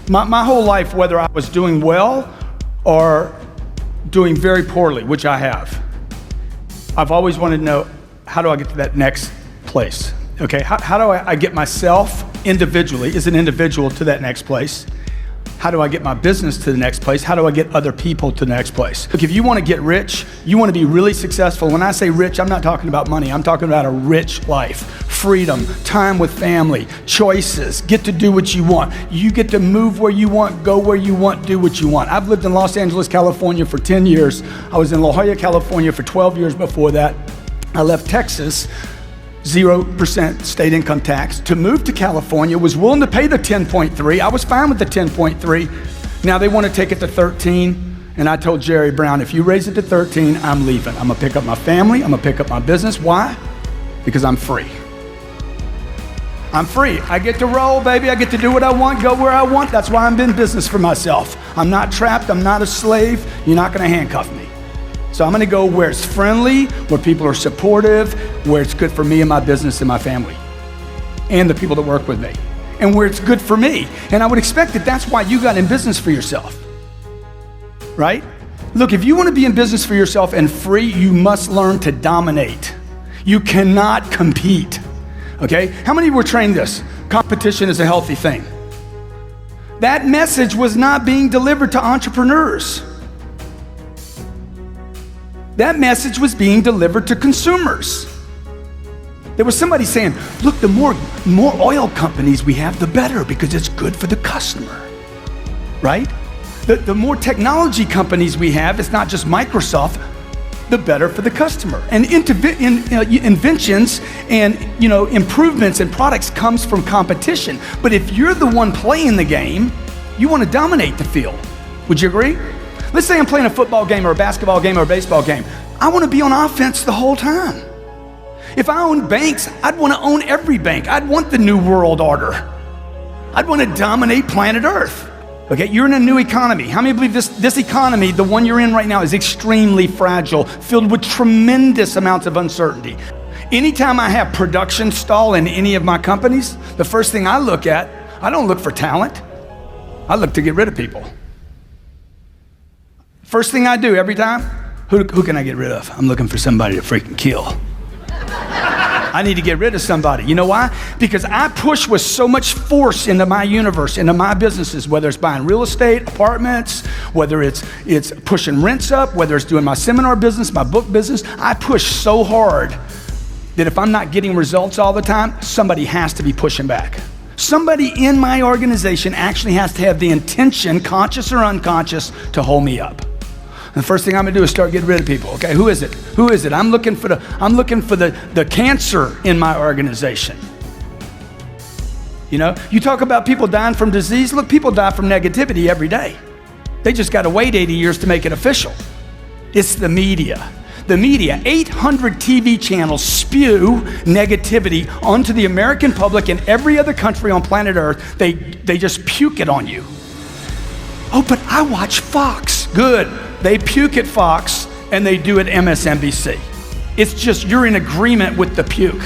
My whole life, whether I was doing well or doing very poorly, which I have, I've always wanted to know, how do I get to that next place? Okay, how do I get myself individually, as an individual, to that next place? How do I get my business to the next place? How do I get other people to the next place? Look, if you want to get rich, you want to be really successful. When I say rich, I'm not talking about money. I'm talking about a rich life, freedom, time with family, choices, get to do what you want. You get to move where you want, go where you want, do what you want. I've lived in Los Angeles, California for 10 years. I was in La Jolla, California for 12 years before that. I left Texas, 0% state income tax, to move to California, was willing to pay the 10.3. I was fine with the 10.3. Now they want to take it to 13. And I told Jerry Brown, if you raise it to 13, I'm leaving. I'm gonna pick up my family, I'm gonna pick up my business. Why? Because I'm free. I'm free. I get to roll, baby. I get to do what I want, go where I want. That's why I'm in business for myself. I'm not trapped, I'm not a slave. You're not gonna handcuff me. So I'm gonna go where it's friendly, where people are supportive, where it's good for me and my business and my family, and the people that work with me, and where it's good for me. And I would expect that that's why you got in business for yourself, right? Look, if you wanna be in business for yourself and free, you must learn to dominate. You cannot compete, okay? How many were trained this? Competition is a healthy thing. That message was not being delivered to entrepreneurs. That message was being delivered to consumers. There was somebody saying, look, the more oil companies we have, the better, because it's good for the customer, right? The more technology companies we have, it's not just Microsoft, the better for the customer. And inventions and improvements in products comes from competition. But if you're the one playing the game, you want to dominate the field. Would you agree? Let's say I'm playing a football game or a basketball game or a baseball game. I want to be on offense the whole time. If I owned banks, I'd want to own every bank. I'd want the new world order. I'd want to dominate planet Earth. Okay, you're in a new economy. How many believe this economy, the one you're in right now, is extremely fragile, filled with tremendous amounts of uncertainty? Anytime I have production stall in any of my companies, the first thing I look at, I don't look for talent. I look to get rid of people. First thing I do every time, who can I get rid of? I'm looking for somebody to freaking kill. I need to get rid of somebody. You know why? Because I push with so much force into my universe, into my businesses, whether it's buying real estate, apartments, whether it's pushing rents up, whether it's doing my seminar business, my book business. I push so hard that if I'm not getting results all the time, somebody has to be pushing back. Somebody in my organization actually has to have the intention, conscious or unconscious, to hold me up. The first thing I'm gonna do is start getting rid of people. Okay, who is it? Who is it? I'm looking for the cancer in my organization. You talk about people dying from disease. Look, people die from negativity every day. They just gotta wait 80 years to make it official. It's the media. The media, 800 TV channels spew negativity onto the American public and every other country on planet Earth. They just puke it on you. Oh, but I watch Fox. Good. They puke at Fox and they do at MSNBC. It's just you're in agreement with the puke.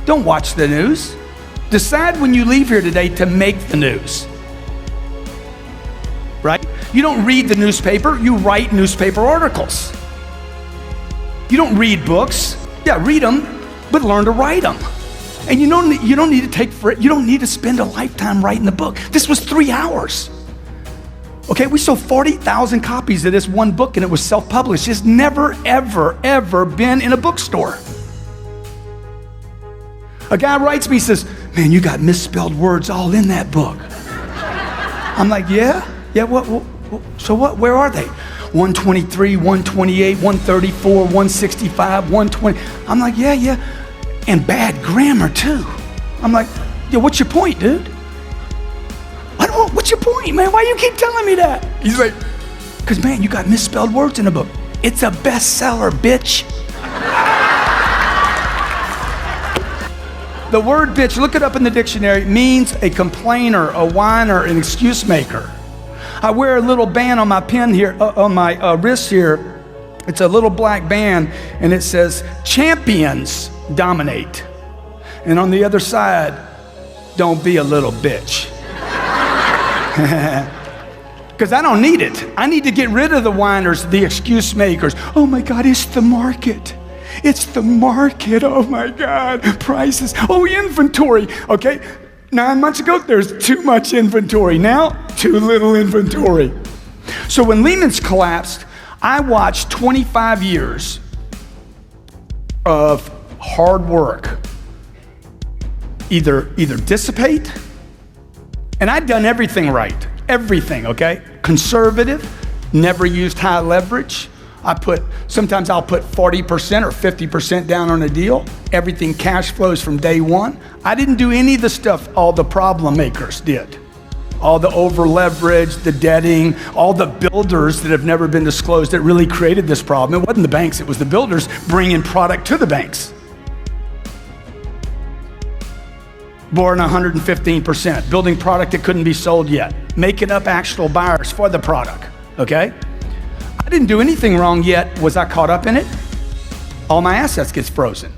Don't watch the news. Decide when you leave here today to make the news. Right? You don't read the newspaper, you write newspaper articles. You don't read books. Yeah, read them, but learn to write them. And you don't need to spend a lifetime writing the book. This was 3 hours. Okay, we sold 40,000 copies of this one book and it was self-published. It's never, ever, ever been in a bookstore. A guy writes me, he says, man, you got misspelled words all in that book. I'm like, yeah, so what, where are they? 123, 128, 134, 165, 120. I'm like, yeah, and bad grammar too. I'm like, yeah, what's your point, dude? I don't know, what's your point, man? Why you keep telling me that? He's like, because man, you got misspelled words in the book. It's a bestseller, bitch. The word bitch, look it up in the dictionary, means a complainer, a whiner, an excuse maker. I wear a little band on my pin here, on my wrist here. It's a little black band and it says, champions dominate. And on the other side, don't be a little bitch. Because I don't need it. I need to get rid of the whiners, the excuse makers. Oh my God, it's the market. It's the market. Oh my God, prices. Oh, inventory. Okay, 9 months ago, there's too much inventory. Now, too little inventory. So when Lehman's collapsed, I watched 25 years of hard work either dissipate, and I'd done everything right. Everything, okay? Conservative, never used high leverage. Sometimes I'll put 40% or 50% down on a deal. Everything cash flows from day one. I didn't do any of the stuff all the problem makers did. All the over leverage, the debting, all the builders that have never been disclosed that really created this problem. It wasn't the banks, it was the builders bringing product to the banks. Borrowing 115%, building product that couldn't be sold yet, making up actual buyers for the product, okay? I didn't do anything wrong yet. Was I caught up in it? All my assets gets frozen.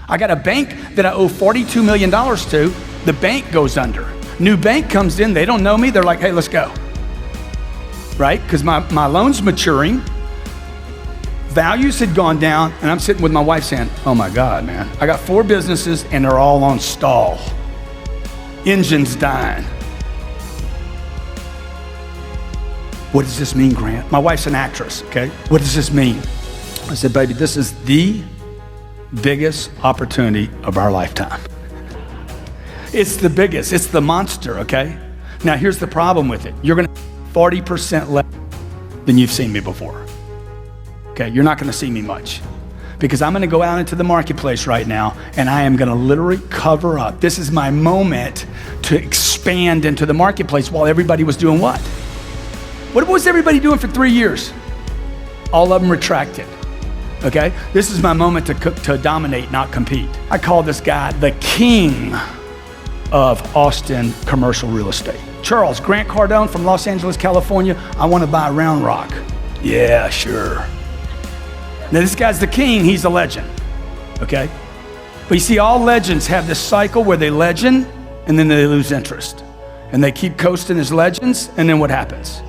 I got a bank that I owe $42 million to. The bank goes under. New bank comes in, they don't know me. They're like, hey, let's go, right? Because my loan's maturing. Values had gone down, and I'm sitting with my wife saying, oh my God, man. I got 4 businesses, and they're all on stall. Engine's dying. What does this mean, Grant? My wife's an actress, okay? What does this mean? I said, baby, this is the biggest opportunity of our lifetime. It's the biggest, it's the monster, okay? Now here's the problem with it. You're gonna 40% less than you've seen me before. Okay, you're not gonna see me much. Because I'm gonna go out into the marketplace right now and I am gonna literally cover up. This is my moment to expand into the marketplace while everybody was doing what? What was everybody doing for 3 years? All of them retracted, okay? This is my moment to dominate, not compete. I call this guy the king of Austin commercial real estate. Charles, Grant Cordone from Los Angeles, California. I wanna buy Round Rock. Yeah, sure. Now this guy's the king, he's a legend, okay? But you see, all legends have this cycle where they legend and then they lose interest. And they keep coasting as legends, and then what happens?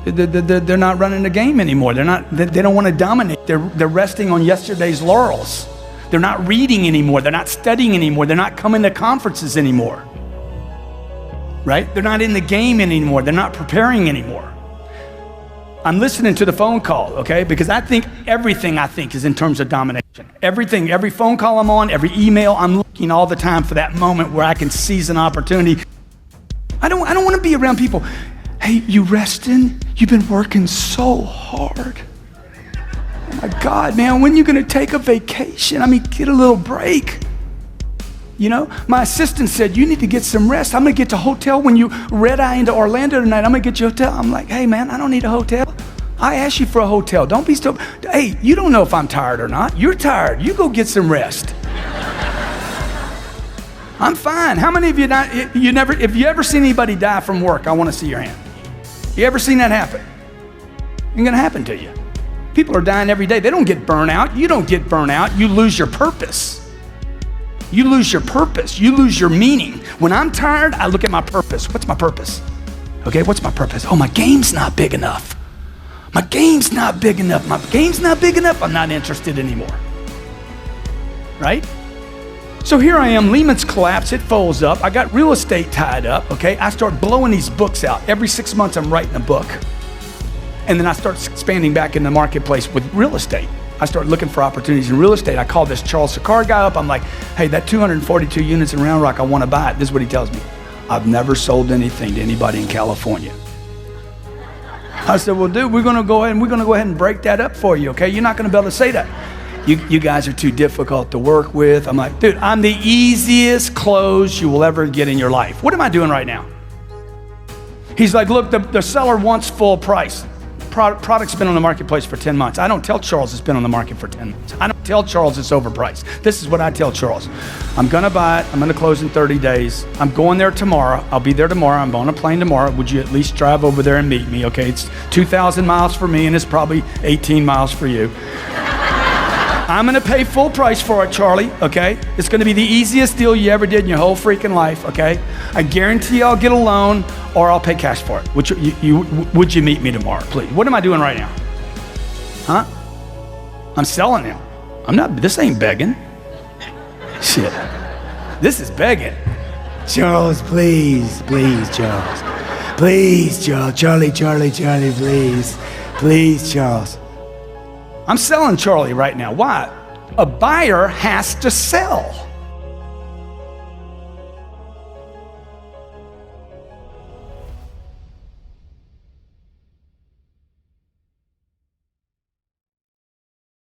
They're not running the game anymore. They don't want to dominate. They're resting on yesterday's laurels. They're not reading anymore. They're not studying anymore. They're not coming to conferences anymore, right? They're not in the game anymore. They're not preparing anymore. I'm listening to the phone call, okay? Because I think everything is in terms of domination. Everything, every phone call I'm on, every email, I'm looking all the time for that moment where I can seize an opportunity. I don't want to be around people. Hey, you resting? You've been working so hard. Oh my God, man, when are you gonna take a vacation? I mean, get a little break. You know, my assistant said, you need to get some rest. I'm gonna get to a hotel when you red eye into Orlando tonight. I'm gonna get you a hotel. I'm like, hey man, I don't need a hotel. I asked you for a hotel. Don't be stupid. Hey, you don't know if I'm tired or not. You're tired. You go get some rest. I'm fine. How many of you if you ever seen anybody die from work, I wanna see your hand. You ever seen that happen? Ain't gonna happen to you. People are dying every day. They don't get burnout. You don't get burnout. You lose your purpose. You lose your purpose. You lose your meaning. When I'm tired, I look at my purpose. What's my purpose? Okay, what's my purpose? Oh, my game's not big enough. My game's not big enough. My game's not big enough. I'm not interested anymore. Right? So here I am, Lehman's collapse, it folds up. I got real estate tied up, okay? I start blowing these books out. Every 6 months, I'm writing a book. And then I start expanding back in the marketplace with real estate. I start looking for opportunities in real estate. I call this Charles Sakar guy up. I'm like, hey, that 242 units in Round Rock, I want to buy it. This is what he tells me. I've never sold anything to anybody in California. I said, well, dude, we're going to go ahead and break that up for you, okay? You're not going to be able to say that. You guys are too difficult to work with. I'm like, dude, I'm the easiest close you will ever get in your life. What am I doing right now? He's like, look, the seller wants full price. Product's been on the marketplace for 10 months. I don't tell Charles it's been on the market for 10 months. I don't tell Charles it's overpriced. This is what I tell Charles. I'm gonna buy it. I'm gonna close in 30 days. I'm going there tomorrow. I'll be there tomorrow. I'm on a plane tomorrow. Would you at least drive over there and meet me? Okay, it's 2,000 miles for me and it's probably 18 miles for you. I'm gonna pay full price for it, Charlie, okay? It's gonna be the easiest deal you ever did in your whole freaking life, okay? I guarantee I'll get a loan or I'll pay cash for it. Would you meet me tomorrow, please? What am I doing right now? Huh? I'm selling him. This ain't begging. Shit. This is begging. Charles, please, Charles. Please, Charles. Charlie, please. Please, Charles. I'm selling Charlie right now. Why? A buyer has to sell.